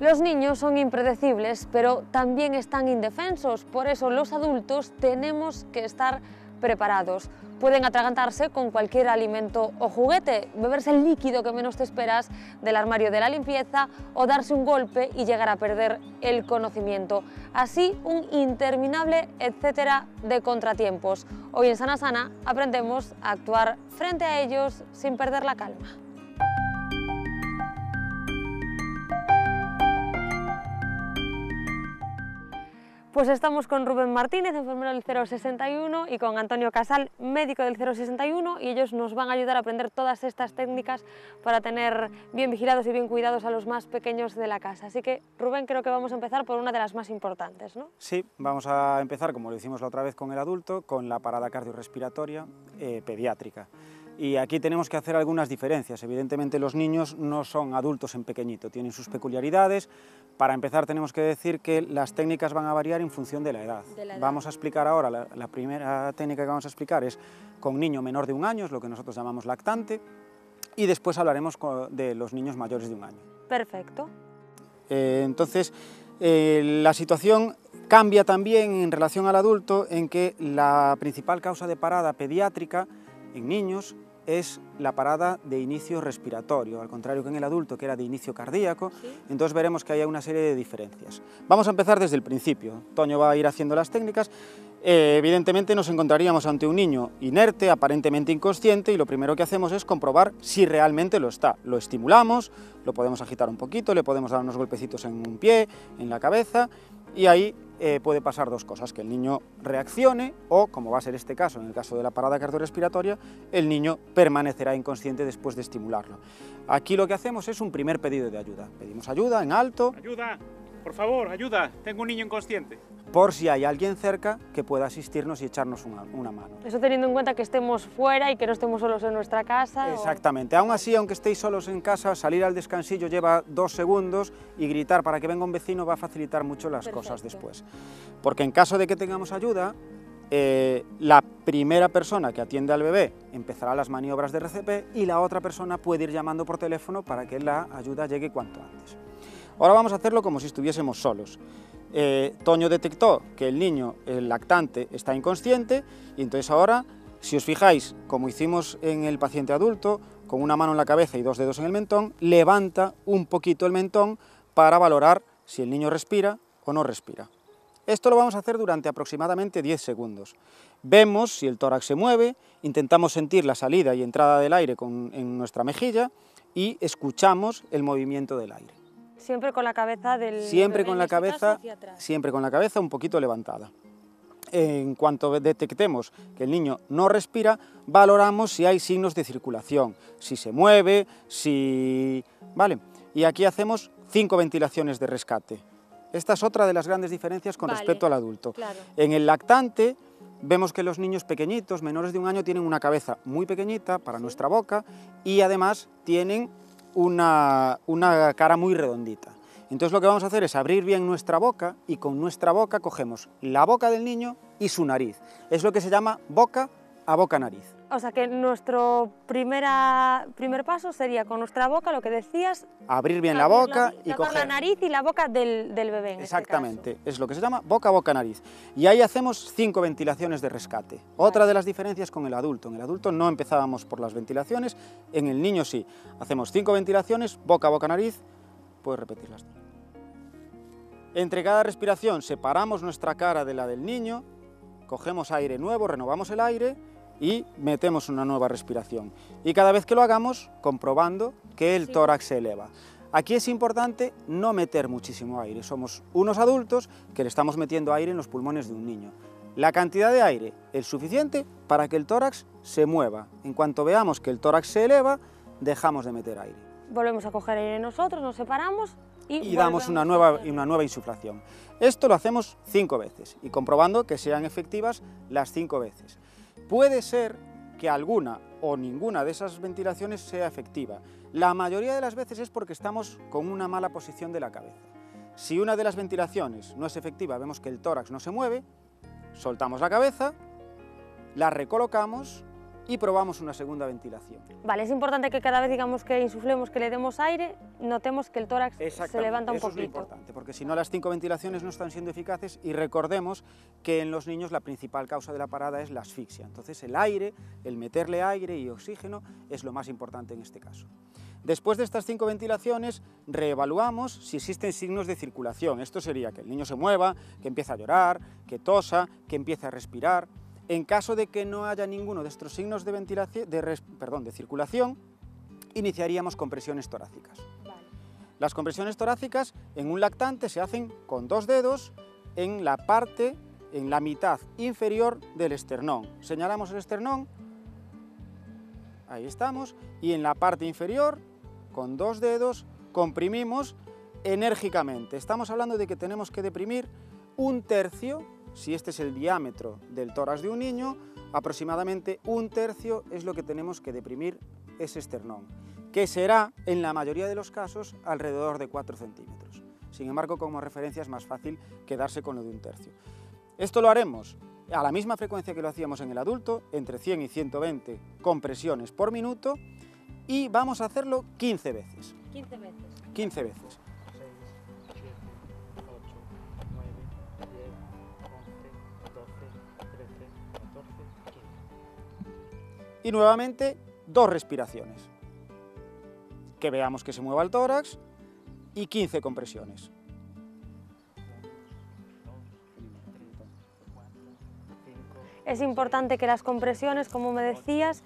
Los niños son impredecibles, pero también están indefensos, por eso los adultos tenemos que estar preparados. Pueden atragantarse con cualquier alimento o juguete, beberse el líquido que menos te esperas del armario de la limpieza o darse un golpe y llegar a perder el conocimiento. Así, un interminable etcétera de contratiempos. Hoy en Sana Sana aprendemos a actuar frente a ellos sin perder la calma. Pues estamos con Rubén Martínez, enfermero del 061, y con Antonio Casal, médico del 061, y ellos nos van a ayudar a aprender todas estas técnicas para tener bien vigilados y bien cuidados a los más pequeños de la casa. Así que, Rubén, creo que vamos a empezar por una de las más importantes, ¿no? Sí, vamos a empezar, como lo hicimos la otra vez con el adulto, con la parada cardiorrespiratoria pediátrica. Y aquí tenemos que hacer algunas diferencias. Evidentemente los niños no son adultos en pequeñito, tienen sus peculiaridades. Para empezar tenemos que decir que las técnicas van a variar en función de la edad. Vamos a explicar ahora, la primera técnica que vamos a explicar es con niño menor de 1 año, es lo que nosotros llamamos lactante, y después hablaremos de los niños mayores de 1 año. Perfecto. Entonces, la situación cambia también en relación al adulto, en que la principal causa de parada pediátrica en niños es la parada de inicio respiratorio, al contrario que en el adulto, que era de inicio cardíaco. ¿Sí? Entonces veremos que hay una serie de diferencias. Vamos a empezar desde el principio. Toño va a ir haciendo las técnicas. Evidentemente nos encontraríamos ante un niño inerte, aparentemente inconsciente, y lo primero que hacemos es comprobar si realmente lo está. Lo estimulamos, lo podemos agitar un poquito, le podemos dar unos golpecitos en un pie, en la cabeza, y ahí puede pasar dos cosas: que el niño reaccione o, como va a ser este caso, en el caso de la parada cardiorrespiratoria, el niño permanecerá inconsciente después de estimularlo. Aquí lo que hacemos es un primer pedido de ayuda. Pedimos ayuda en alto. ¡Ayuda! Por favor, ayuda. Tengo un niño inconsciente. Por si hay alguien cerca que pueda asistirnos y echarnos una mano. Eso teniendo en cuenta que estemos fuera y que no estemos solos en nuestra casa. Exactamente. Aún así, aunque estéis solos en casa, salir al descansillo lleva 2 segundos y gritar para que venga un vecino va a facilitar mucho las cosas después. Porque en caso de que tengamos ayuda, la primera persona que atiende al bebé empezará las maniobras de RCP y la otra persona puede ir llamando por teléfono para que la ayuda llegue cuanto antes. Ahora vamos a hacerlo como si estuviésemos solos. Toño detectó que el niño, el lactante, está inconsciente, y entonces ahora, si os fijáis, como hicimos en el paciente adulto, con una mano en la cabeza y 2 dedos en el mentón, levanta un poquito el mentón para valorar si el niño respira o no respira. Esto lo vamos a hacer durante aproximadamente 10 segundos. Vemos si el tórax se mueve, intentamos sentir la salida y entrada del aire en nuestra mejilla y escuchamos el movimiento del aire. Siempre con la cabeza del siempre bebé, con la cabeza, siempre con la cabeza un poquito levantada. En cuanto detectemos que el niño no respira, valoramos si hay signos de circulación, si se mueve, si... ¿Vale? Y aquí hacemos 5 ventilaciones de rescate. Esta es otra de las grandes diferencias con respecto al adulto. Claro. En el lactante vemos que los niños pequeñitos, menores de 1 año, tienen una cabeza muy pequeñita para nuestra boca y además tienen una cara muy redondita. Entonces lo que vamos a hacer es abrir bien nuestra boca y con nuestra boca cogemos la boca del niño y su nariz. Es lo que se llama boca a boca-nariz. O sea que nuestro primer paso sería con nuestra boca, lo que decías... Abrir bien la boca y coger la nariz y la boca del bebé. Exactamente, este es lo que se llama boca a boca-nariz. Y ahí hacemos 5 ventilaciones de rescate. Otra de las diferencias con el adulto. En el adulto no empezábamos por las ventilaciones, en el niño sí. Hacemos 5 ventilaciones, boca a boca-nariz. Puedes repetirlas. Entre cada respiración separamos nuestra cara de la del niño, cogemos aire nuevo, renovamos el aire y metemos una nueva respiración. Y cada vez que lo hagamos, comprobando que el tórax se eleva. Aquí es importante no meter muchísimo aire. Somos unos adultos que le estamos metiendo aire en los pulmones de un niño. La cantidad de aire es suficiente para que el tórax se mueva. En cuanto veamos que el tórax se eleva, dejamos de meter aire. Volvemos a coger aire nosotros, nos separamos y damos una nueva insuflación. Esto lo hacemos 5 veces y comprobando que sean efectivas las 5 veces. Puede ser que alguna o ninguna de esas ventilaciones sea efectiva. La mayoría de las veces es porque estamos con una mala posición de la cabeza. Si una de las ventilaciones no es efectiva, vemos que el tórax no se mueve, soltamos la cabeza, la recolocamos y probamos una segunda ventilación. Vale, es importante que cada vez digamos que insuflemos, que le demos aire, notemos que el tórax se levanta un poquito. Eso es lo importante, porque si no las 5 ventilaciones no están siendo eficaces, y recordemos que en los niños la principal causa de la parada es la asfixia. Entonces el aire, el meterle aire y oxígeno es lo más importante en este caso. Después de estas 5 ventilaciones, reevaluamos si existen signos de circulación. Esto sería que el niño se mueva, que empiece a llorar, que tosa, que empiece a respirar. En caso de que no haya ninguno de estos signos de circulación, iniciaríamos compresiones torácicas. Vale. Las compresiones torácicas en un lactante se hacen con 2 dedos en la mitad inferior del esternón. Señalamos el esternón, ahí estamos, y en la parte inferior, con 2 dedos, comprimimos enérgicamente. Estamos hablando de que tenemos que deprimir 1/3. Si este es el diámetro del tórax de un niño, aproximadamente 1/3 es lo que tenemos que deprimir ese esternón, que será, en la mayoría de los casos, alrededor de 4 centímetros. Sin embargo, como referencia es más fácil quedarse con lo de 1/3. Esto lo haremos a la misma frecuencia que lo hacíamos en el adulto, entre 100 y 120 compresiones por minuto, y vamos a hacerlo 15 veces. 15 veces. 15 veces. Y nuevamente 2 respiraciones, que veamos que se mueva el tórax, y 15 compresiones. Es importante que las compresiones, como me decías,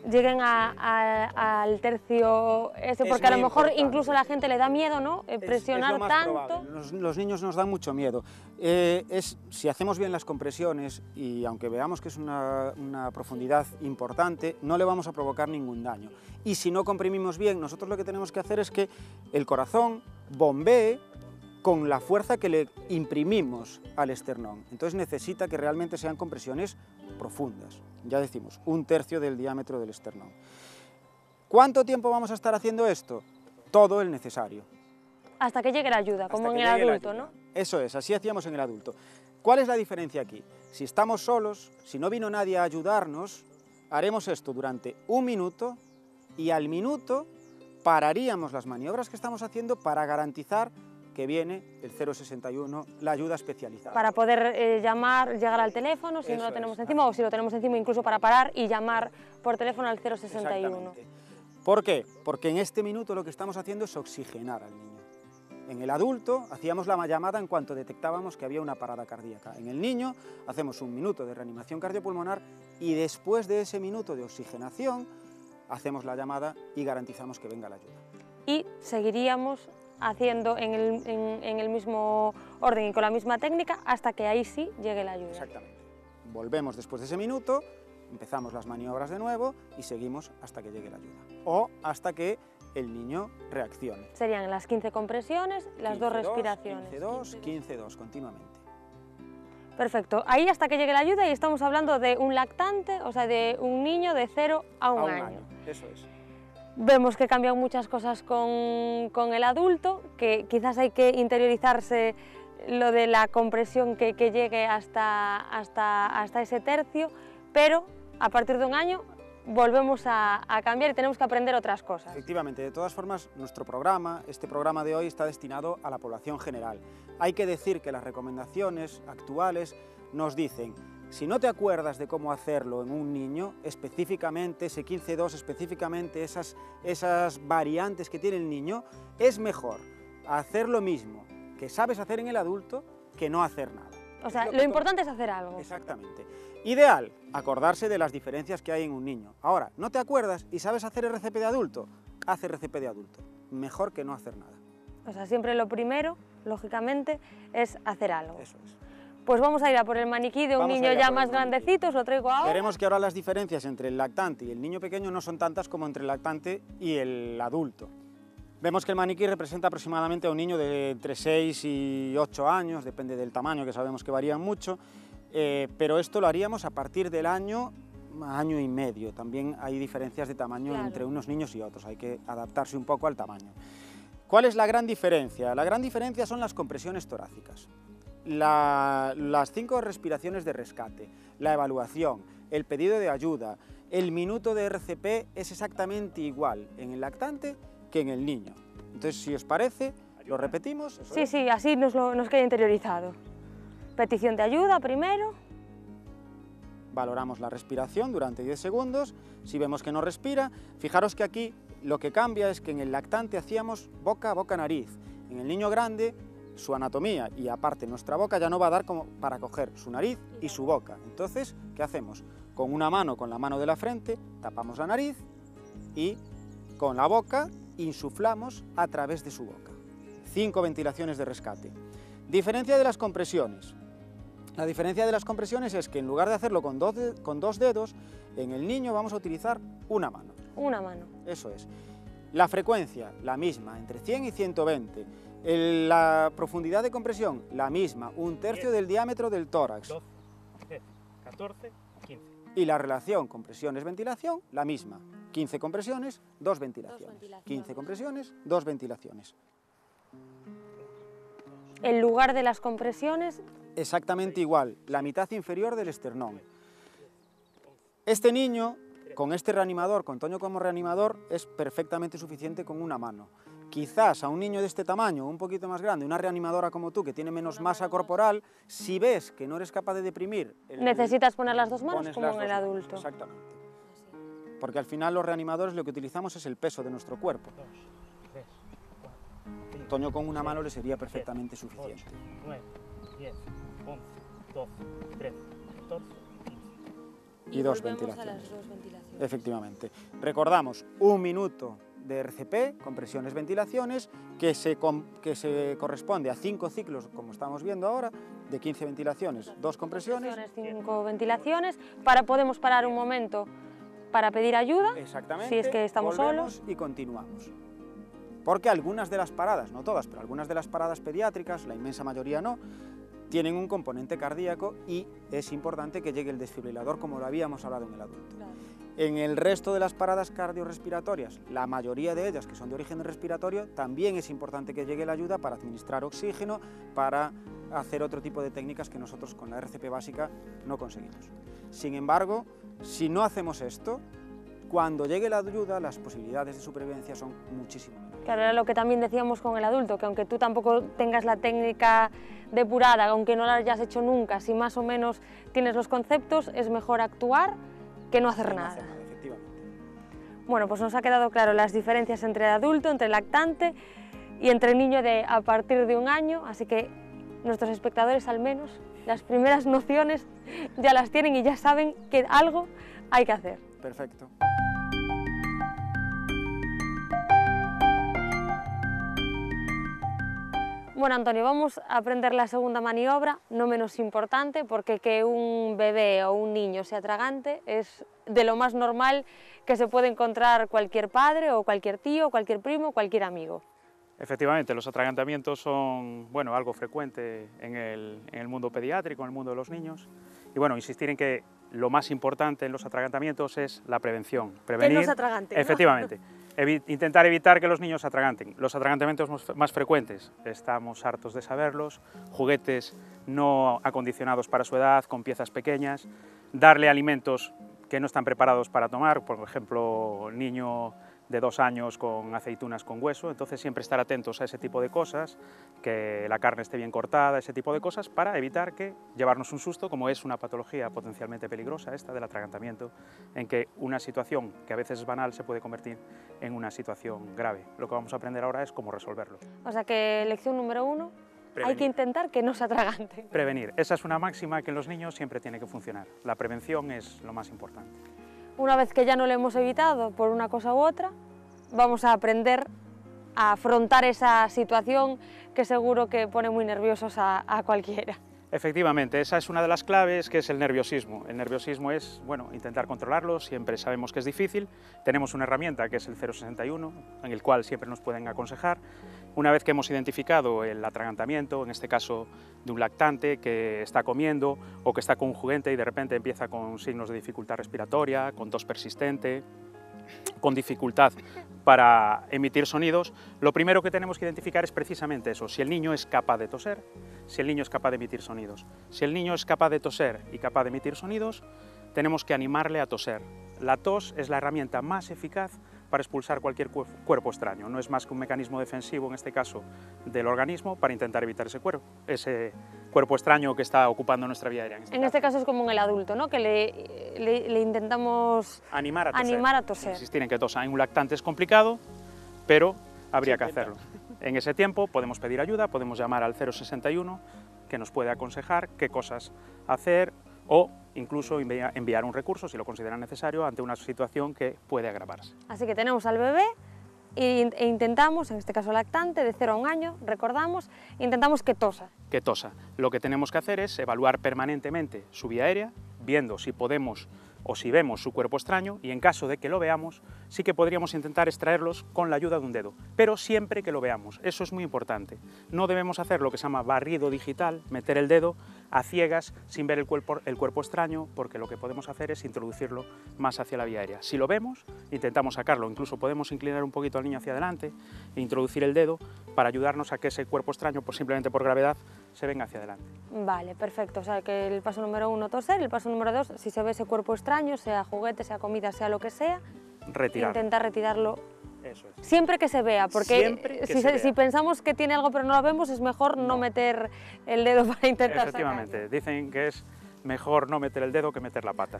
lleguen al tercio ese, porque a lo mejor importante. incluso a la gente le da miedo, ¿no? Presionar es lo más tanto. probable. Los niños nos dan mucho miedo. Si hacemos bien las compresiones, y aunque veamos que es una profundidad importante, no le vamos a provocar ningún daño. Y si no comprimimos bien, nosotros lo que tenemos que hacer es que el corazón bombee con la fuerza que le imprimimos al esternón. Entonces necesita que realmente sean compresiones profundas. Ya decimos, 1/3 del diámetro del esternón. ¿Cuánto tiempo vamos a estar haciendo esto? Todo el necesario. Hasta que llegue la ayuda, como en el adulto, ¿no? Eso es, así hacíamos en el adulto. ¿Cuál es la diferencia aquí? Si estamos solos, si no vino nadie a ayudarnos, haremos esto durante 1 minuto, y al minuto pararíamos las maniobras que estamos haciendo para garantizar que viene el 061, la ayuda especializada. Para poder llegar al teléfono, si no lo tenemos encima, o si lo tenemos encima incluso para parar y llamar por teléfono al 061. Exactamente. ¿Por qué? Porque en este minuto lo que estamos haciendo es oxigenar al niño. En el adulto hacíamos la llamada en cuanto detectábamos que había una parada cardíaca. En el niño hacemos 1 minuto de reanimación cardiopulmonar, y después de ese minuto de oxigenación hacemos la llamada y garantizamos que venga la ayuda. Y seguiríamos haciendo en el mismo orden y con la misma técnica hasta que ahí sí llegue la ayuda. Exactamente. Volvemos después de ese minuto, empezamos las maniobras de nuevo y seguimos hasta que llegue la ayuda, o hasta que el niño reaccione. Serían las 15 compresiones, las 2 respiraciones. 15-2, 15-2, continuamente. Perfecto. Ahí hasta que llegue la ayuda, y estamos hablando de un lactante, o sea, de un niño de 0 a 1 año. Eso es. Vemos que cambian muchas cosas con el adulto, que quizás hay que interiorizarse lo de la compresión que llegue hasta ese tercio, pero a partir de 1 año volvemos a cambiar y tenemos que aprender otras cosas. Efectivamente, de todas formas, nuestro programa, este programa de hoy, está destinado a la población general. Hay que decir que las recomendaciones actuales nos dicen: si no te acuerdas de cómo hacerlo en un niño, específicamente ese 15-2, específicamente esas variantes que tiene el niño, es mejor hacer lo mismo que sabes hacer en el adulto que no hacer nada. O sea, lo importante es hacer algo. Exactamente. Ideal, acordarse de las diferencias que hay en un niño. Ahora, no te acuerdas y sabes hacer RCP de adulto, haz RCP de adulto. Mejor que no hacer nada. O sea, siempre lo primero, lógicamente, es hacer algo. Eso es. Pues vamos a ir a por el maniquí de un niño ya más grandecito, os lo traigo ahora. Veremos que ahora las diferencias entre el lactante y el niño pequeño no son tantas como entre el lactante y el adulto. Vemos que el maniquí representa aproximadamente a un niño de entre 6 y 8 años, depende del tamaño, que sabemos que varían mucho, pero esto lo haríamos a partir del año y medio. También hay diferencias de tamaño entre unos niños y otros, hay que adaptarse un poco al tamaño. ¿Cuál es la gran diferencia? La gran diferencia son las compresiones torácicas. las 5 respiraciones de rescate, la evaluación, el pedido de ayuda, el minuto de RCP es exactamente igual en el lactante que en el niño. Entonces, si os parece, lo repetimos. Sí, sí, así nos queda interiorizado. Petición de ayuda primero. Valoramos la respiración durante 10 segundos. Si vemos que no respira, fijaros que aquí lo que cambia es que en el lactante hacíamos boca, boca, nariz. En el niño grande, su anatomía y aparte nuestra boca ya no va a dar como para coger su nariz y su boca. Entonces, ¿qué hacemos? Con una mano, con la mano de la frente, tapamos la nariz y con la boca insuflamos a través de su boca. 5 ventilaciones de rescate. Diferencia de las compresiones. La diferencia de las compresiones es que en lugar de hacerlo con dos dedos, en el niño vamos a utilizar una mano. Una mano. Eso es. La frecuencia, la misma, entre 100 y 120. La profundidad de compresión, la misma, 1/3 del diámetro del tórax. 12, 13, 14, 15. Y la relación compresiones-ventilación, la misma. 15 compresiones, 2 ventilaciones. 15 compresiones, 2 ventilaciones. El lugar de las compresiones. Exactamente igual, la mitad inferior del esternón. Este niño, con este reanimador, con Toño como reanimador, es perfectamente suficiente con una mano. Quizás a un niño de este tamaño, un poquito más grande, una reanimadora como tú, que tiene menos masa corporal, si ves que no eres capaz de deprimir... Necesitas poner las dos manos como en el manos, adulto. exactamente. Porque al final los reanimadores lo que utilizamos es el peso de nuestro cuerpo. 2, 3, 4, 5, Toño con una mano le sería perfectamente suficiente. 8, 9, 10, 11, 12, 13, 14, 15. Y 2 ventilaciones. Efectivamente. Recordamos, 1 minuto de RCP, compresiones, ventilaciones, que se corresponde a 5 ciclos, como estamos viendo ahora, de 15 ventilaciones, 2 compresiones. 5 ventilaciones. Podemos parar un momento para pedir ayuda. Exactamente. Si es que estamos solos. Y continuamos. Porque algunas de las paradas, no todas, pero algunas de las paradas pediátricas, la inmensa mayoría no, tienen un componente cardíaco y es importante que llegue el desfibrilador, como lo habíamos hablado en el adulto. Claro. En el resto de las paradas cardiorrespiratorias, la mayoría de ellas que son de origen respiratorio, también es importante que llegue la ayuda para administrar oxígeno, para hacer otro tipo de técnicas que nosotros con la RCP básica no conseguimos. Sin embargo, si no hacemos esto, cuando llegue la ayuda, las posibilidades de supervivencia son muchísimo menores. Claro, era lo que también decíamos con el adulto, que aunque tú tampoco tengas la técnica depurada, aunque no la hayas hecho nunca, si más o menos tienes los conceptos, es mejor actuar que no hacer nada. Efectivamente. Bueno, pues nos ha quedado claro las diferencias entre el adulto, entre el lactante y entre el niño de a partir de 1 año, así que nuestros espectadores al menos las primeras nociones ya las tienen y ya saben que algo hay que hacer. Perfecto. Bueno, Antonio, vamos a aprender la segunda maniobra, no menos importante, porque que un bebé o un niño se atragante es de lo más normal que se puede encontrar cualquier padre o cualquier tío, cualquier primo, cualquier amigo. Efectivamente, los atragantamientos son algo frecuente en el mundo pediátrico, en el mundo de los niños. Y bueno, insistir en que lo más importante en los atragantamientos es la prevención. Prevenir, que no se atragante, ¿no? Efectivamente. Intentar evitar que los niños se atraganten. Los atragantamientos más frecuentes, estamos hartos de saberlos, juguetes no acondicionados para su edad, con piezas pequeñas, darle alimentos que no están preparados para tomar, por ejemplo, niño de 2 años con aceitunas con hueso, entonces siempre estar atentos a ese tipo de cosas, que la carne esté bien cortada, ese tipo de cosas, para evitar que llevarnos un susto, como es una patología potencialmente peligrosa esta del atragantamiento, en que una situación que a veces es banal se puede convertir en una situación grave. Lo que vamos a aprender ahora es cómo resolverlo. O sea que lección número 1, hay que intentar que no se atragante. Prevenir, esa es una máxima que en los niños siempre tiene que funcionar. La prevención es lo más importante. Una vez que ya no lo hemos evitado por una cosa u otra, vamos a aprender a afrontar esa situación que seguro que pone muy nerviosos a cualquiera. Efectivamente, esa es una de las claves, que es el nerviosismo. El nerviosismo es, intentar controlarlo, siempre sabemos que es difícil. Tenemos una herramienta que es el 061, en el cual siempre nos pueden aconsejar. Una vez que hemos identificado el atragantamiento, en este caso de un lactante que está comiendo o que está con un juguete y de repente empieza con signos de dificultad respiratoria, con tos persistente, con dificultad para emitir sonidos, lo primero que tenemos que identificar es precisamente eso, si el niño es capaz de toser, si el niño es capaz de emitir sonidos. Si el niño es capaz de toser y capaz de emitir sonidos, tenemos que animarle a toser. La tos es la herramienta más eficaz para expulsar cualquier cuerpo extraño, no es más que un mecanismo defensivo, en este caso, del organismo, para intentar evitar ese cuerpo extraño que está ocupando nuestra vía aérea. En este caso es como en el adulto, ¿no? Que le intentamos animar a toser. Insistir en que tosa. En un lactante es complicado, pero habría que hacerlo. En ese tiempo podemos pedir ayuda, podemos llamar al 061, que nos puede aconsejar qué cosas hacer, o incluso enviar un recurso, si lo consideran necesario, ante una situación que puede agravarse. Así que tenemos al bebé e intentamos, en este caso lactante, de 0 a 1 año, recordamos, intentamos que tosa. Que tosa. Lo que tenemos que hacer es evaluar permanentemente su vía aérea, viendo si podemos o si vemos su cuerpo extraño, y en caso de que lo veamos, sí que podríamos intentar extraerlos con la ayuda de un dedo, pero siempre que lo veamos, eso es muy importante. No debemos hacer lo que se llama barrido digital, meter el dedo a ciegas sin ver el cuerpo extraño, porque lo que podemos hacer es introducirlo más hacia la vía aérea. Si lo vemos, intentamos sacarlo, incluso podemos inclinar un poquito al niño hacia adelante e introducir el dedo para ayudarnos a que ese cuerpo extraño, simplemente por gravedad, se venga hacia adelante. Vale, perfecto. O sea, que el paso número 1, toser, el paso número 2, si se ve ese cuerpo extraño, sea juguete, sea comida, sea lo que sea, intentar retirarlo. Eso es. Siempre que se vea, porque si pensamos que tiene algo pero no lo vemos, es mejor no meter el dedo para intentar Efectivamente, sacarlo. Dicen que es mejor no meter el dedo que meter la pata.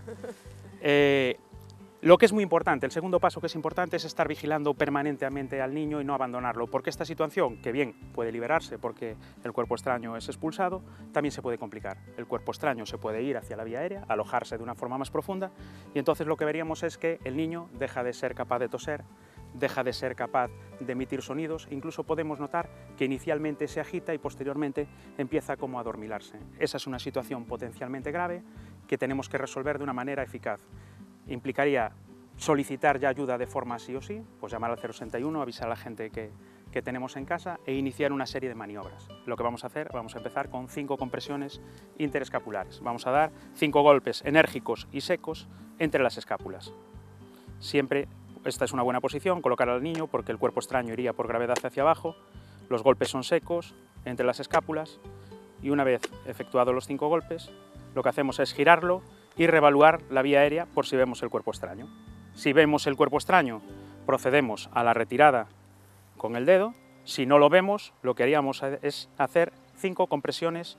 Lo que es muy importante, el segundo paso que es importante, es estar vigilando permanentemente al niño y no abandonarlo, porque esta situación, que bien puede liberarse porque el cuerpo extraño es expulsado, también se puede complicar. El cuerpo extraño se puede ir hacia la vía aérea, alojarse de una forma más profunda, y entonces lo que veríamos es que el niño deja de ser capaz de toser, deja de ser capaz de emitir sonidos, incluso podemos notar que inicialmente se agita y posteriormente empieza como a adormilarse. Esa es una situación potencialmente grave que tenemos que resolver de una manera eficaz. Implicaría solicitar ya ayuda de forma sí o sí, pues llamar al 061, avisar a la gente que tenemos en casa e iniciar una serie de maniobras. Lo que vamos a hacer, vamos a empezar con 5 compresiones interescapulares. Vamos a dar 5 golpes enérgicos y secos entre las escápulas. Siempre, esta es una buena posición, colocar al niño porque el cuerpo extraño iría por gravedad hacia abajo, los golpes son secos entre las escápulas y una vez efectuados los 5 golpes, lo que hacemos es girarlo y reevaluar la vía aérea por si vemos el cuerpo extraño. Si vemos el cuerpo extraño, procedemos a la retirada con el dedo. Si no lo vemos, lo que haríamos es hacer 5 compresiones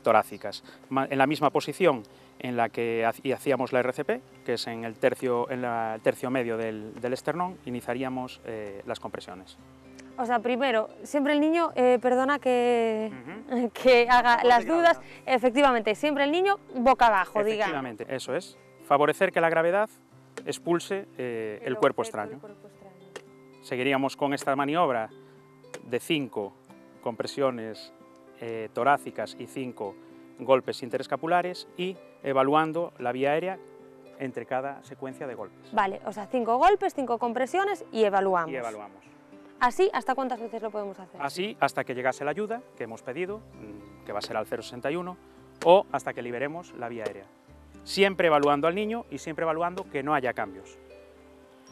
torácicas, en la misma posición en la que hacíamos la RCP, que es en el tercio medio del esternón, iniciaríamos las compresiones. O sea, primero, siempre el niño, perdona que haga las dudas, efectivamente, siempre el niño boca abajo, digamos. Efectivamente, eso es. Favorecer que la gravedad expulse el cuerpo extraño. Seguiríamos con esta maniobra de 5 compresiones torácicas y 5 golpes interescapulares y evaluando la vía aérea entre cada secuencia de golpes. Vale, o sea, 5 golpes, 5 compresiones y evaluamos. Y evaluamos. ¿Así hasta cuántas veces lo podemos hacer? Así hasta que llegase la ayuda que hemos pedido, que va a ser al 061, o hasta que liberemos la vía aérea. Siempre evaluando al niño y siempre evaluando que no haya cambios.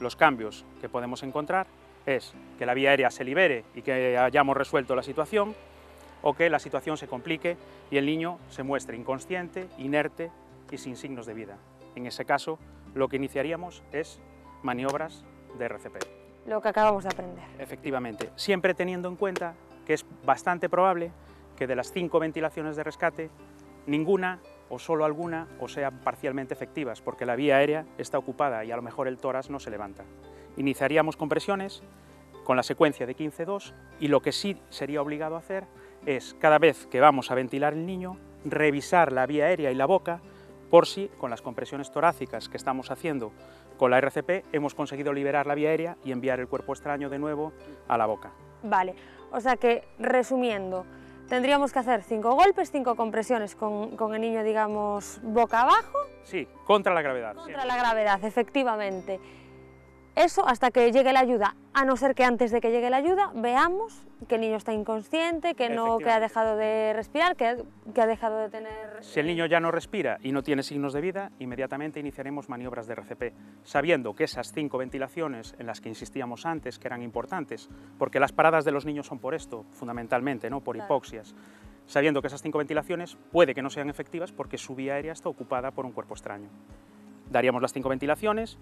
Los cambios que podemos encontrar es que la vía aérea se libere y que hayamos resuelto la situación, o que la situación se complique y el niño se muestre inconsciente, inerte y sin signos de vida. En ese caso, lo que iniciaríamos es maniobras de RCP. Lo que acabamos de aprender. Efectivamente, siempre teniendo en cuenta que es bastante probable que de las 5 ventilaciones de rescate, ninguna o solo alguna o sean parcialmente efectivas, porque la vía aérea está ocupada y a lo mejor el tórax no se levanta. Iniciaríamos compresiones con la secuencia de 15-2 y lo que sí sería obligado a hacer es, cada vez que vamos a ventilar el niño, revisar la vía aérea y la boca por si con las compresiones torácicas que estamos haciendo con la RCP hemos conseguido liberar la vía aérea y enviar el cuerpo extraño de nuevo a la boca. Vale, o sea que, resumiendo, tendríamos que hacer 5 golpes, 5 compresiones con el niño, digamos, boca abajo. Sí, contra la gravedad. Contra la gravedad, efectivamente. Eso hasta que llegue la ayuda, a no ser que antes de que llegue la ayuda veamos que el niño está inconsciente, que ha dejado de respirar, que ha dejado de tener... Si el niño ya no respira y no tiene signos de vida, inmediatamente iniciaremos maniobras de RCP, sabiendo que esas 5 ventilaciones en las que insistíamos antes, que eran importantes, porque las paradas de los niños son por esto, fundamentalmente, ¿no? Por hipoxias, sabiendo que esas 5 ventilaciones puede que no sean efectivas porque su vía aérea está ocupada por un cuerpo extraño. Daríamos las 5 ventilaciones,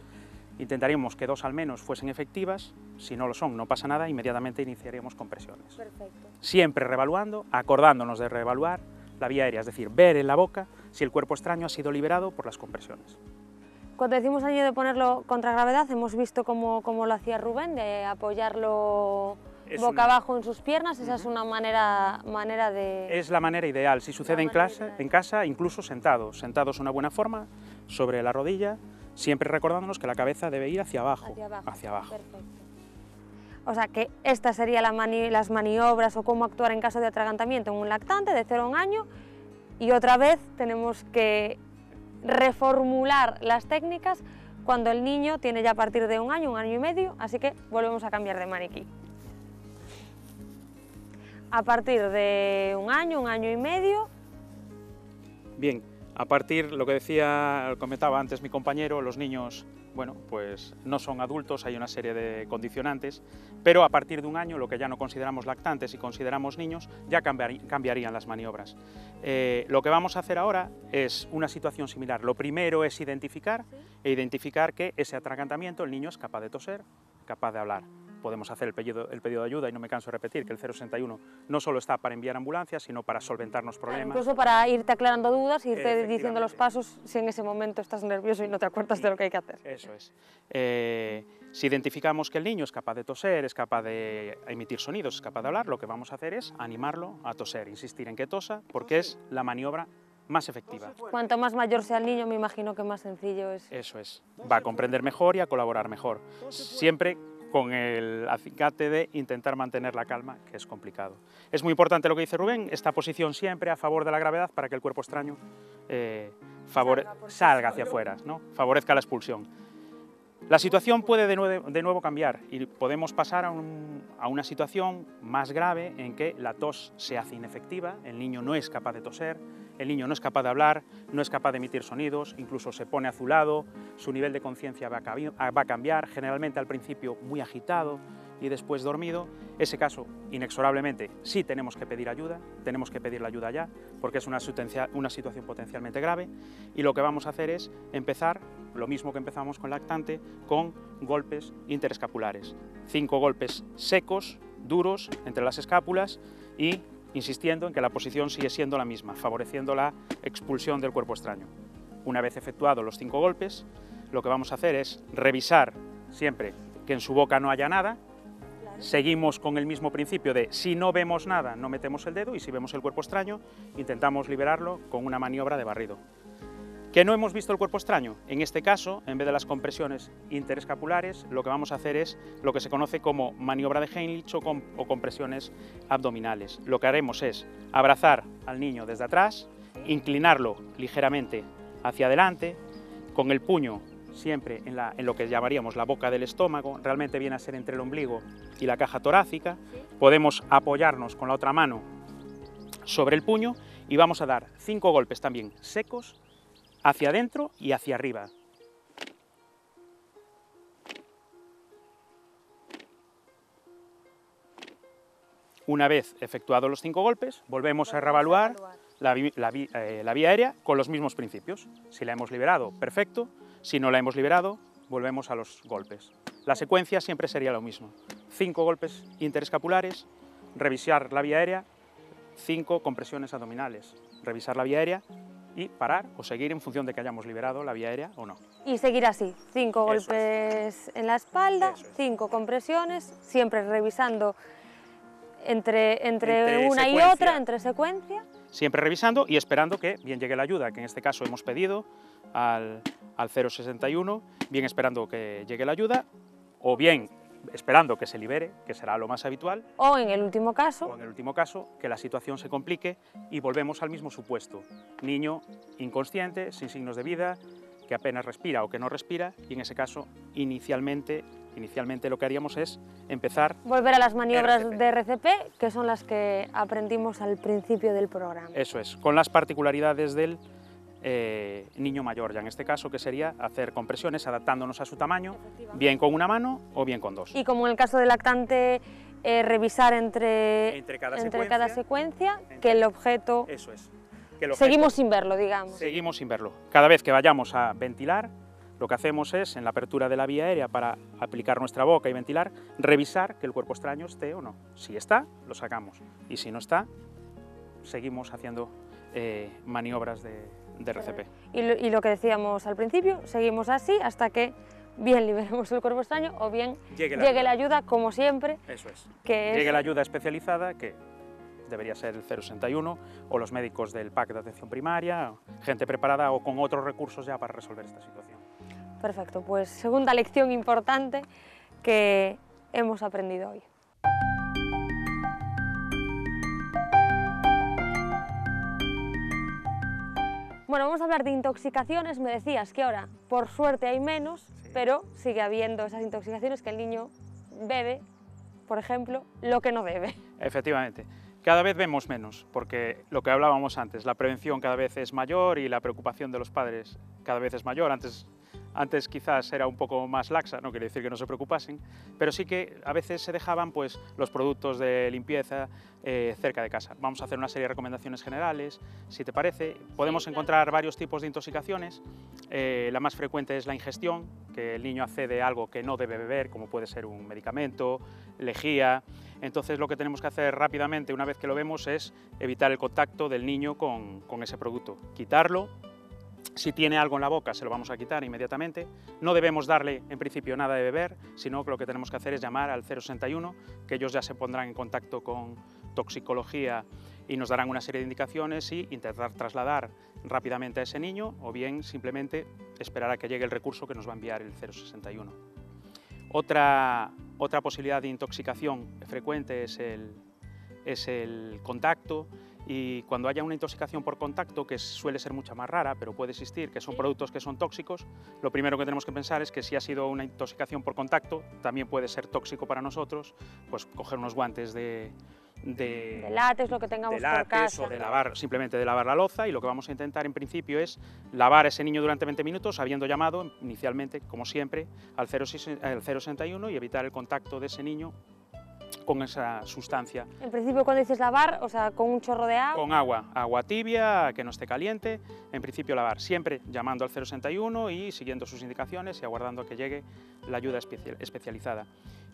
intentaríamos que 2 al menos fuesen efectivas, si no lo son, no pasa nada, inmediatamente iniciaríamos compresiones. Perfecto. Siempre reevaluando, acordándonos de reevaluar la vía aérea, es decir, ver en la boca si el cuerpo extraño ha sido liberado por las compresiones. Cuando decimos al niño de ponerlo contra gravedad, hemos visto cómo lo hacía Rubén, de apoyarlo boca abajo en sus piernas, esa es una manera de... Es la manera ideal, si sucede en casa, incluso sentados. Sentados una buena forma, sobre la rodilla, siempre recordándonos que la cabeza debe ir hacia abajo. Hacia abajo. Perfecto. O sea que estas serían las maniobras o cómo actuar en caso de atragantamiento en un lactante de 0 a 1 año, y otra vez tenemos que reformular las técnicas cuando el niño tiene ya a partir de 1 año y medio, así que volvemos a cambiar de maniquí. A partir de 1 año y medio... Bien, a partir, lo que comentaba antes mi compañero, los niños, bueno, pues no son adultos, hay una serie de condicionantes, pero a partir de 1 año, lo que ya no consideramos lactantes y consideramos niños, ya cambiarían las maniobras. Lo que vamos a hacer ahora es una situación similar. Lo primero es identificar que ese atragantamiento el niño es capaz de toser, capaz de hablar. Podemos hacer el pedido de ayuda, y no me canso de repetir que el 061 no solo está para enviar ambulancias, sino para solventarnos problemas. Incluso para irte aclarando dudas, irte diciendo los pasos si en ese momento estás nervioso y no te acuerdas de lo que hay que hacer. Eso es. Si identificamos que el niño es capaz de toser, es capaz de emitir sonidos, es capaz de hablar, lo que vamos a hacer es animarlo a toser, insistir en que tosa, porque es la maniobra más efectiva. Cuanto más mayor sea el niño, me imagino que más sencillo es. Eso es. Va a comprender mejor y a colaborar mejor. Siempre con el acicate de intentar mantener la calma, que es complicado. Es muy importante lo que dice Rubén, esta posición siempre a favor de la gravedad para que el cuerpo extraño salga hacia afuera, ¿no? Favorezca la expulsión. La situación puede de nuevo cambiar y podemos pasar a una situación más grave en que la tos se hace inefectiva, el niño no es capaz de toser, el niño no es capaz de hablar, no es capaz de emitir sonidos, incluso se pone azulado, su nivel de conciencia va a cambiar, generalmente al principio muy agitado y después dormido. Ese caso, inexorablemente, sí tenemos que pedir ayuda, tenemos que pedir la ayuda ya, porque es una situación potencialmente grave, y lo que vamos a hacer es empezar, lo mismo que empezamos con lactante, con golpes interescapulares. 5 golpes secos, duros, entre las escápulas, y insistiendo en que la posición sigue siendo la misma, favoreciendo la expulsión del cuerpo extraño. Una vez efectuados los 5 golpes, lo que vamos a hacer es revisar siempre que en su boca no haya nada. Seguimos con el mismo principio de si no vemos nada, no metemos el dedo, y si vemos el cuerpo extraño, intentamos liberarlo con una maniobra de barrido. ¿Que no hemos visto el cuerpo extraño? En este caso, en vez de las compresiones interescapulares, lo que vamos a hacer es lo que se conoce como maniobra de Heimlich o compresiones abdominales. Lo que haremos es abrazar al niño desde atrás, inclinarlo ligeramente hacia adelante, con el puño siempre en lo que llamaríamos la boca del estómago, realmente viene a ser entre el ombligo y la caja torácica. Podemos apoyarnos con la otra mano sobre el puño y vamos a dar 5 golpes también secos hacia adentro y hacia arriba. Una vez efectuados los 5 golpes, volvemos a reevaluar la vía aérea con los mismos principios. Si la hemos liberado, perfecto. Si no la hemos liberado, volvemos a los golpes. La secuencia siempre sería lo mismo. 5 golpes interescapulares, revisar la vía aérea, 5 compresiones abdominales, revisar la vía aérea y parar o seguir en función de que hayamos liberado la vía aérea o no. Y seguir así, 5 golpes en la espalda, 5 compresiones, siempre revisando entre una y otra, entre secuencia. Siempre revisando y esperando que bien llegue la ayuda, que en este caso hemos pedido al 061, bien esperando que llegue la ayuda, o bien esperando que se libere, que será lo más habitual. O en el último caso, que la situación se complique y volvemos al mismo supuesto. Niño inconsciente, sin signos de vida, que apenas respira o que no respira, y en ese caso inicialmente Inicialmente lo que haríamos es empezar... Volver a las maniobras RCP. de RCP, que son las que aprendimos al principio del programa. Eso es, con las particularidades del niño mayor, ya en este caso, que sería hacer compresiones adaptándonos a su tamaño, bien con una mano o bien con dos. Y como en el caso del lactante, revisar entre cada secuencia, secuencia que el objeto... Eso es. Que el objeto, seguimos sin verlo, digamos. Seguimos sin verlo. Cada vez que vayamos a ventilar, lo que hacemos es, en la apertura de la vía aérea, para aplicar nuestra boca y ventilar, revisar que el cuerpo extraño esté o no. Si está, lo sacamos. Y si no está, seguimos haciendo maniobras de RCP. Y lo que decíamos al principio, seguimos así hasta que bien liberemos el cuerpo extraño o bien llegue la ayuda, como siempre. Eso es. Que llegue la ayuda especializada, que debería ser el 061, o los médicos del PAC de atención primaria, gente preparada o con otros recursos ya para resolver esta situación. Perfecto, pues segunda lección importante que hemos aprendido hoy. Bueno, vamos a hablar de intoxicaciones. Me decías que ahora, por suerte, hay menos, sí, pero sigue habiendo esas intoxicaciones que el niño bebe, por ejemplo, lo que no debe. Efectivamente. Cada vez vemos menos, porque lo que hablábamos antes, la prevención cada vez es mayor y la preocupación de los padres cada vez es mayor. Antes quizás era un poco más laxa, no quiere decir que no se preocupasen, pero sí que a veces se dejaban pues, los productos de limpieza cerca de casa. Vamos a hacer una serie de recomendaciones generales, si te parece. Podemos encontrar varios tipos de intoxicaciones. La más frecuente es la ingestión, que el niño accede a algo que no debe beber, como puede ser un medicamento, lejía. Entonces lo que tenemos que hacer rápidamente, una vez que lo vemos, es evitar el contacto del niño con ese producto, quitarlo. Si tiene algo en la boca, se lo vamos a quitar inmediatamente. No debemos darle, en principio, nada de beber, sino que lo que tenemos que hacer es llamar al 061, que ellos ya se pondrán en contacto con toxicología y nos darán una serie de indicaciones y intentar trasladar rápidamente a ese niño o bien simplemente esperar a que llegue el recurso que nos va a enviar el 061. Otra posibilidad de intoxicación frecuente es el contacto. Y cuando haya una intoxicación por contacto, que suele ser mucha más rara, pero puede existir, que son productos que son tóxicos, lo primero que tenemos que pensar es que si ha sido una intoxicación por contacto, también puede ser tóxico para nosotros, pues coger unos guantes de látex, lo que tengamos por casa. O de lavar, simplemente de lavar la loza, y lo que vamos a intentar en principio es lavar a ese niño durante 20 minutos, habiendo llamado inicialmente, como siempre, al 061 y evitar el contacto de ese niño con esa sustancia. En principio, cuando dices lavar, o sea, con un chorro de agua. Con agua tibia, que no esté caliente, en principio lavar, siempre llamando al 061 y siguiendo sus indicaciones y aguardando a que llegue la ayuda especializada.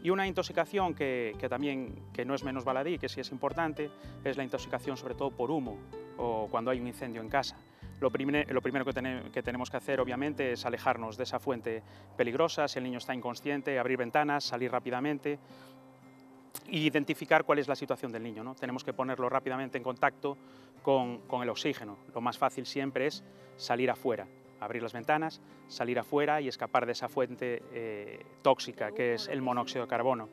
Y una intoxicación que no es menos baladí, que sí es importante, es la intoxicación sobre todo por humo o cuando hay un incendio en casa. Lo primero que tenemos que hacer, obviamente, es alejarnos de esa fuente peligrosa. Si el niño está inconsciente, abrir ventanas, salir rápidamente, y identificar cuál es la situación del niño, ¿no? Tenemos que ponerlo rápidamente en contacto con el oxígeno. Lo más fácil siempre es salir afuera, abrir las ventanas, salir afuera y escapar de esa fuente tóxica que es el monóxido de carbono.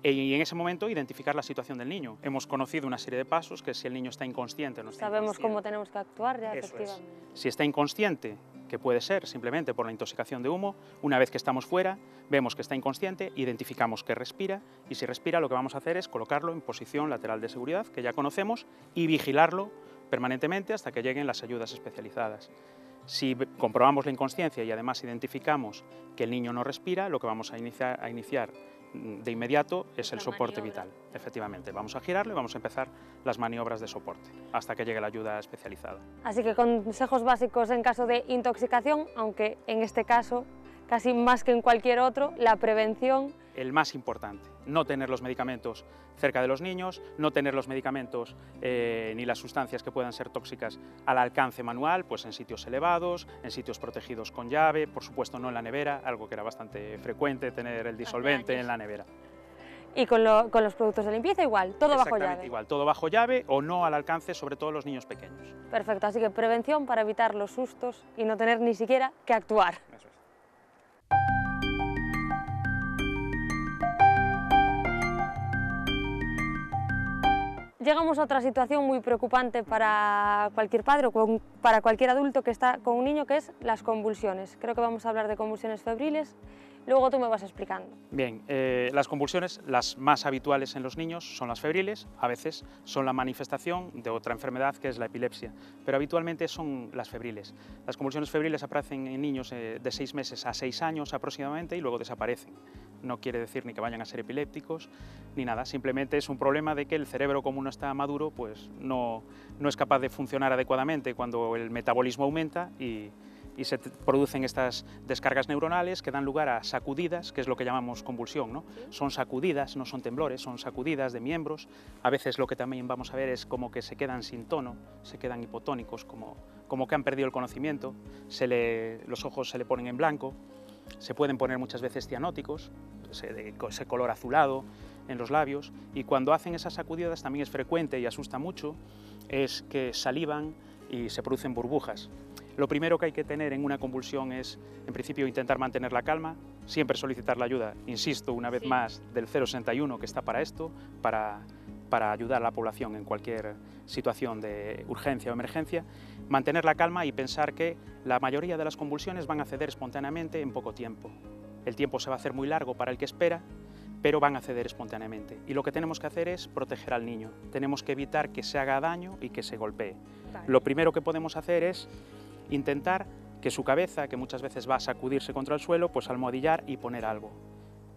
Y en ese momento identificar la situación del niño. Hemos conocido una serie de pasos, que si el niño está inconsciente o no está Sabemos inconsciente. cómo tenemos que actuar ya, Eso efectivamente. es. Si está inconsciente, que puede ser simplemente por la intoxicación de humo, una vez que estamos fuera, vemos que está inconsciente, identificamos que respira, y si respira lo que vamos a hacer es colocarlo en posición lateral de seguridad, que ya conocemos, y vigilarlo permanentemente hasta que lleguen las ayudas especializadas. Si comprobamos la inconsciencia y además identificamos que el niño no respira, lo que vamos a iniciar de inmediato es el soporte vital. Efectivamente, vamos a girarlo y vamos a empezar las maniobras de soporte hasta que llegue la ayuda especializada. Así que consejos básicos en caso de intoxicación, aunque en este caso, casi más que en cualquier otro, la prevención. El más importante, no tener los medicamentos cerca de los niños, no tener los medicamentos ni las sustancias que puedan ser tóxicas al alcance manual, pues en sitios elevados, en sitios protegidos con llave, por supuesto no en la nevera, algo que era bastante frecuente, tener el disolvente en la nevera. Y con los productos de limpieza igual, todo bajo llave. Igual, todo bajo llave o no al alcance, sobre todo los niños pequeños. Perfecto, así que prevención para evitar los sustos y no tener ni siquiera que actuar. Eso es. Llegamos a otra situación muy preocupante para cualquier padre o para cualquier adulto que está con un niño, que es las convulsiones. Creo que vamos a hablar de convulsiones febriles, luego tú me vas explicando. Bien, las convulsiones, las más habituales en los niños son las febriles, a veces son la manifestación de otra enfermedad que es la epilepsia, pero habitualmente son las febriles. Las convulsiones febriles aparecen en niños de 6 meses a 6 años aproximadamente y luego desaparecen. No quiere decir ni que vayan a ser epilépticos ni nada, simplemente es un problema de que el cerebro, como no está maduro, pues no es capaz de funcionar adecuadamente cuando el metabolismo aumenta y se producen estas descargas neuronales que dan lugar a sacudidas, que es lo que llamamos convulsión, ¿no? Son sacudidas, no son temblores, son sacudidas de miembros. A veces lo que también vamos a ver es como que se quedan sin tono, se quedan hipotónicos, como que han perdido el conocimiento, los ojos se le ponen en blanco, se pueden poner muchas veces cianóticos, ese color azulado en los labios, y cuando hacen esas sacudidas también es frecuente y asusta mucho, es que salivan y se producen burbujas. Lo primero que hay que tener en una convulsión es, en principio, intentar mantener la calma, siempre solicitar la ayuda, insisto, una vez más, del 061 que está para esto, para ayudar a la población en cualquier situación de urgencia o emergencia, mantener la calma y pensar que la mayoría de las convulsiones van a ceder espontáneamente en poco tiempo. El tiempo se va a hacer muy largo para el que espera, pero van a ceder espontáneamente. Y lo que tenemos que hacer es proteger al niño. Tenemos que evitar que se haga daño y que se golpee. Vale. Lo primero que podemos hacer es intentar que su cabeza, que muchas veces va a sacudirse contra el suelo, pues almohadillar y poner algo.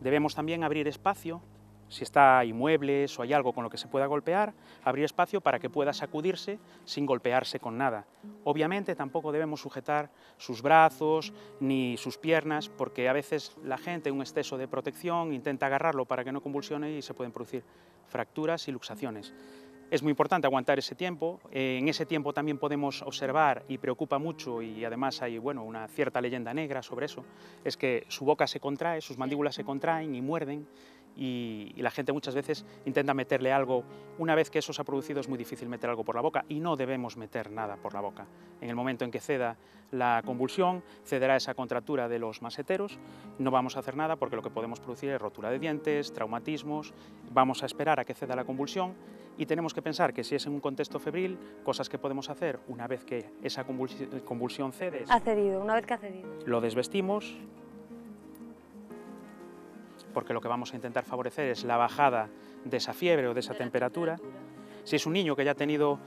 Debemos también abrir espacio, si hay muebles o hay algo con lo que se pueda golpear, abrir espacio para que pueda sacudirse sin golpearse con nada. Obviamente tampoco debemos sujetar sus brazos ni sus piernas, porque a veces la gente, un exceso de protección, intenta agarrarlo para que no convulsione y se pueden producir fracturas y luxaciones. Es muy importante aguantar ese tiempo. En ese tiempo también podemos observar, y preocupa mucho, y además hay una cierta leyenda negra sobre eso, es que su boca se contrae, sus mandíbulas se contraen y muerden, y la gente muchas veces intenta meterle algo. Una vez que eso se ha producido es muy difícil meter algo por la boca y no debemos meter nada por la boca. En el momento en que ceda la convulsión, cederá esa contractura de los maseteros, no vamos a hacer nada porque lo que podemos producir es rotura de dientes, traumatismos, vamos a esperar a que ceda la convulsión y tenemos que pensar que si es en un contexto febril, cosas que podemos hacer una vez que esa convulsión cede. Ha cedido, una vez que ha cedido. Lo desvestimos, porque lo que vamos a intentar favorecer es la bajada de esa fiebre o de esa temperatura. Si es un niño que ya ha tenido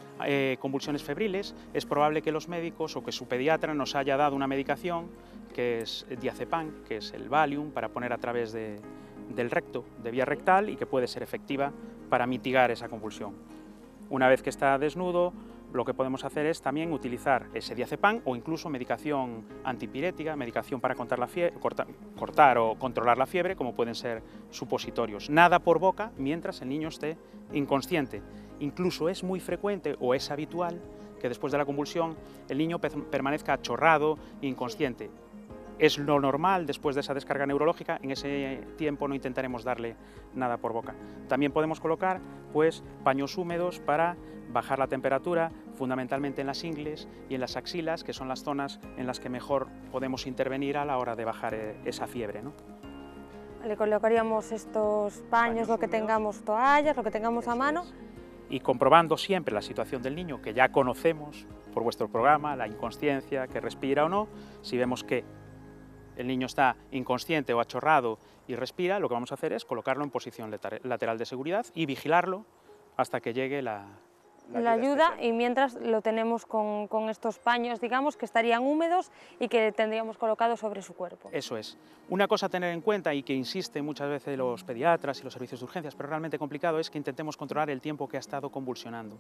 convulsiones febriles, es probable que los médicos o que su pediatra nos haya dado una medicación que es diazepam, que es el Valium, para poner a través del recto, de vía rectal, y que puede ser efectiva para mitigar esa convulsión. Una vez que está desnudo, lo que podemos hacer es también utilizar ese diazepam o incluso medicación antipirética, medicación para cortar o controlar la fiebre, como pueden ser supositorios. Nada por boca mientras el niño esté inconsciente. Incluso es muy frecuente o es habitual que después de la convulsión el niño permanezca achorrado e inconsciente. Es lo normal después de esa descarga neurológica, en ese tiempo no intentaremos darle nada por boca. También podemos colocar paños húmedos para bajar la temperatura, fundamentalmente en las ingles y en las axilas, que son las zonas en las que mejor podemos intervenir a la hora de bajar esa fiebre, ¿no? Le colocaríamos estos paños, lo que tengamos, toallas, lo que tengamos a mano. Y comprobando siempre la situación del niño, que ya conocemos por vuestro programa, la inconsciencia, que respira o no. Si vemos que el niño está inconsciente o achorrado y respira, lo que vamos a hacer es colocarlo en posición lateral de seguridad y vigilarlo hasta que llegue la ayuda, y mientras lo tenemos con estos paños, digamos, que estarían húmedos y que tendríamos colocados sobre su cuerpo. Eso es. Una cosa a tener en cuenta, y que insisten muchas veces los pediatras y los servicios de urgencias, pero realmente complicado, es que intentemos controlar el tiempo que ha estado convulsionando.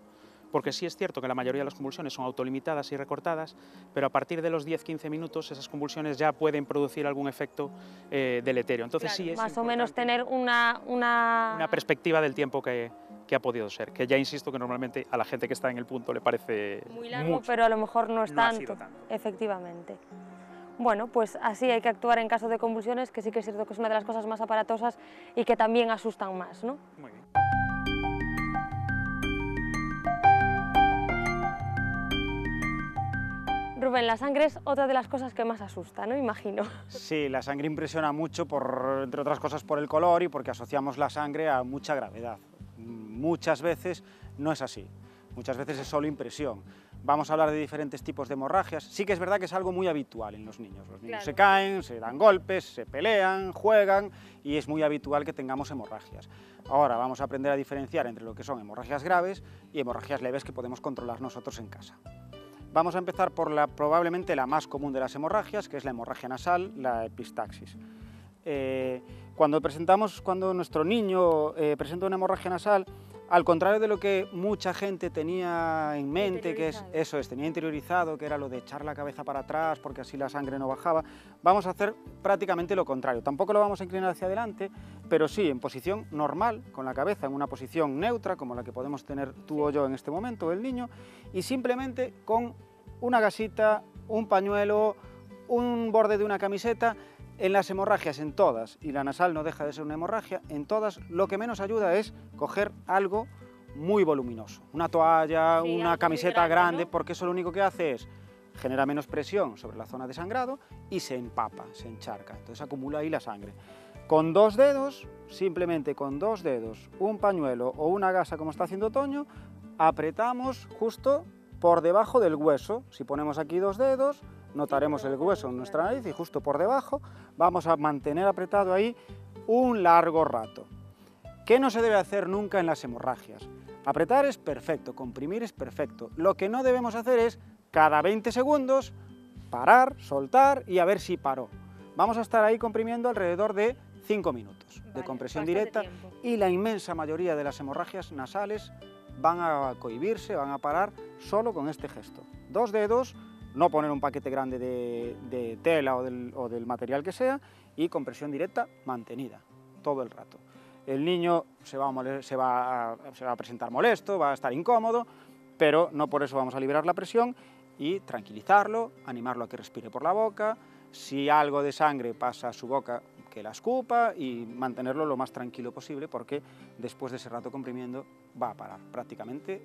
Porque sí es cierto que la mayoría de las convulsiones son autolimitadas y recortadas, pero a partir de los 10-15 minutos esas convulsiones ya pueden producir algún efecto deleterio. Entonces claro, sí es más o menos tener una perspectiva del tiempo que ha podido ser, que ya insisto que normalmente a la gente que está en el punto le parece muy largo, mucho, pero a lo mejor no es tanto, tanto, efectivamente. Bueno, pues así hay que actuar en caso de convulsiones, que sí que es cierto que es una de las cosas más aparatosas y que también asustan más, ¿no? Muy bien. Rubén, la sangre es otra de las cosas que más asusta, ¿no? Imagino. Sí, la sangre impresiona mucho, entre otras cosas por el color y porque asociamos la sangre a mucha gravedad. Muchas veces No es así, muchas veces es solo impresión. Vamos a hablar de diferentes tipos de hemorragias. Sí que es verdad que es algo muy habitual en los niños. Los niños se caen, se dan golpes, se pelean, juegan y es muy habitual que tengamos hemorragias. Ahora vamos a aprender a diferenciar entre lo que son hemorragias graves y hemorragias leves que podemos controlar nosotros en casa. Vamos a empezar por probablemente la más común de las hemorragias, que es la hemorragia nasal, la epistaxis. Cuando nuestro niño presenta una hemorragia nasal, al contrario de lo que mucha gente tenía en mente, que es eso, tenía interiorizado, que era lo de echar la cabeza para atrás porque así la sangre no bajaba, vamos a hacer prácticamente lo contrario. Tampoco lo vamos a inclinar hacia adelante, pero sí en posición normal, con la cabeza en una posición neutra, como la que podemos tener tú o yo en este momento, el niño, y simplemente con una gasita, un pañuelo, un borde de una camiseta. En las hemorragias, en todas, y la nasal no deja de ser una hemorragia, en todas lo que menos ayuda es coger algo muy voluminoso, una toalla, una camiseta grande, ¿no? Porque eso lo único que hace es genera menos presión sobre la zona de sangrado y se empapa, se encharca, entonces acumula ahí la sangre. Con 2 dedos, simplemente con 2 dedos, un pañuelo o una gasa como está haciendo Toño, apretamos justo por debajo del hueso. Si ponemos aquí 2 dedos, notaremos el hueso en nuestra nariz y justo por debajo vamos a mantener apretado ahí un largo rato. ¿Qué no se debe hacer nunca en las hemorragias? Apretar es perfecto, comprimir es perfecto. Lo que no debemos hacer es cada 20 segundos parar, soltar y a ver si paró. Vamos a estar ahí comprimiendo alrededor de 5 minutos de compresión directa y la inmensa mayoría de las hemorragias nasales van a cohibirse, van a parar solo con este gesto. 2 dedos, no poner un paquete grande de tela o del material que sea y compresión directa mantenida todo el rato. El niño se va a presentar molesto, va a estar incómodo, pero no por eso vamos a liberar la presión y tranquilizarlo, animarlo a que respire por la boca. Si algo de sangre pasa a su boca, que la escupa y mantenerlo lo más tranquilo posible porque después de ese rato comprimiendo va a parar prácticamente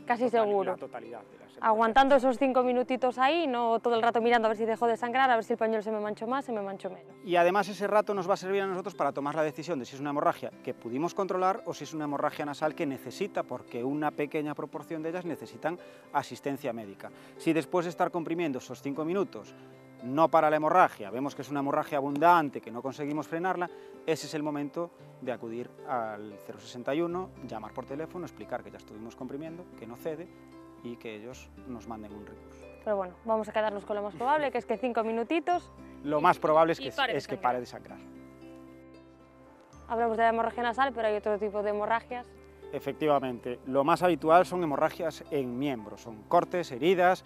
casi seguro. La totalidad de las hemorragias. Aguantando esos 5 minutitos ahí, no todo el rato mirando a ver si dejó de sangrar, a ver si el pañuelo se me manchó más, se me manchó menos. Y además ese rato nos va a servir a nosotros para tomar la decisión de si es una hemorragia que pudimos controlar o si es una hemorragia nasal que necesita, porque una pequeña proporción de ellas necesitan asistencia médica. Si después de estar comprimiendo esos 5 minutos no para la hemorragia, vemos que es una hemorragia abundante, que no conseguimos frenarla, ese es el momento de acudir al 061, llamar por teléfono, explicar que ya estuvimos comprimiendo, que no cede y que ellos nos manden un recurso. Pero bueno, vamos a quedarnos con lo más probable, que es que 5 minutitos... Lo más probable es que pare de sangrar. Hablamos de la hemorragia nasal, pero hay otro tipo de hemorragias. Efectivamente, lo más habitual son hemorragias en miembros, son cortes, heridas,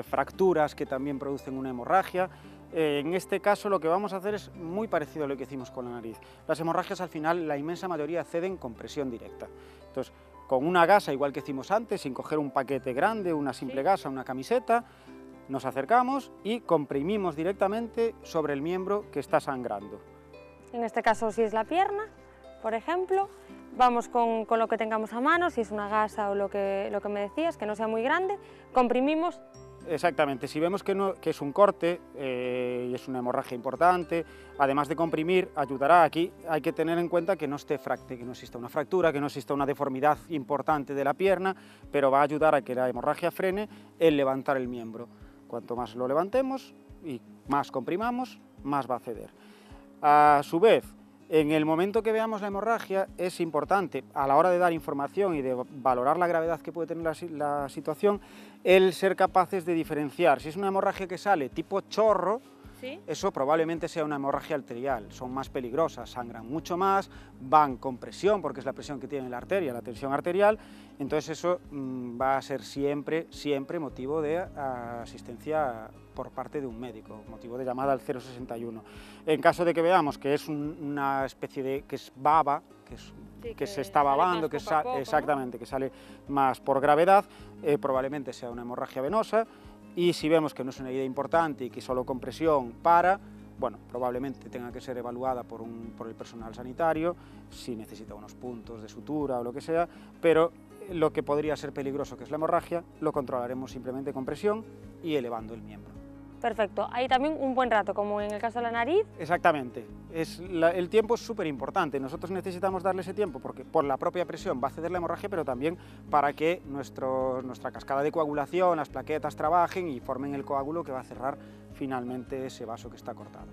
fracturas que también producen una hemorragia. En este caso lo que vamos a hacer es muy parecido a lo que hicimos con la nariz. Las hemorragias al final, la inmensa mayoría ceden con presión directa. Entonces, con una gasa, igual que hicimos antes, sin coger un paquete grande, una simple gasa, una camiseta, nos acercamos y comprimimos directamente sobre el miembro que está sangrando. En este caso, si es la pierna, por ejemplo, vamos con lo que tengamos a mano, si es una gasa o lo que me decías, que no sea muy grande, comprimimos. Exactamente, si vemos que es un corte y es una hemorragia importante, además de comprimir, ayudará aquí, hay que tener en cuenta que no exista una fractura, que no exista una deformidad importante de la pierna, pero va a ayudar a que la hemorragia frene el levantar el miembro. Cuanto más lo levantemos y más comprimamos, más va a ceder. A su vez, en el momento que veamos la hemorragia es importante, a la hora de dar información y de valorar la gravedad que puede tener la situación, el ser capaces de diferenciar. Si es una hemorragia que sale tipo chorro, ¿sí? Eso probablemente sea una hemorragia arterial, son más peligrosas, sangran mucho más, van con presión, porque es la presión que tiene la arteria, la tensión arterial, entonces eso va a ser siempre motivo de asistencia por parte de un médico, motivo de llamada al 061. En caso de que veamos que es una especie de, que es baba, que se está babando, exactamente, ¿no? Que sale más por gravedad, probablemente sea una hemorragia venosa, y si vemos que no es una herida importante y que solo con presión bueno, probablemente tenga que ser evaluada por el personal sanitario, si necesita unos puntos de sutura o lo que sea, pero lo que podría ser peligroso, que es la hemorragia, lo controlaremos simplemente con presión y elevando el miembro. Perfecto, hay también un buen rato, como en el caso de la nariz. Exactamente, el tiempo es súper importante, nosotros necesitamos darle ese tiempo porque por la propia presión va a ceder la hemorragia, pero también para que nuestra cascada de coagulación, las plaquetas trabajen y formen el coágulo que va a cerrar finalmente ese vaso que está cortado.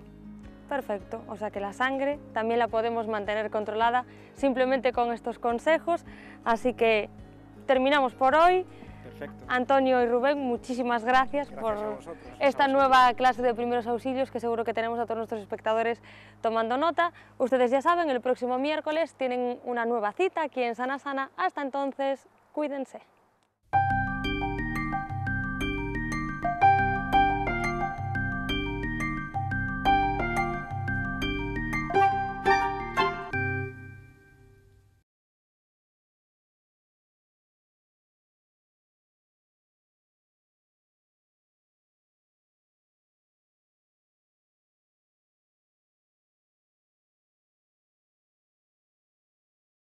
Perfecto, o sea que la sangre también la podemos mantener controlada simplemente con estos consejos, así que terminamos por hoy. Perfecto. Antonio y Rubén, muchísimas gracias por esta nueva clase de primeros auxilios que seguro que tenemos a todos nuestros espectadores tomando nota. Ustedes ya saben, el próximo miércoles tienen una nueva cita aquí en Sana Sana. Hasta entonces, cuídense.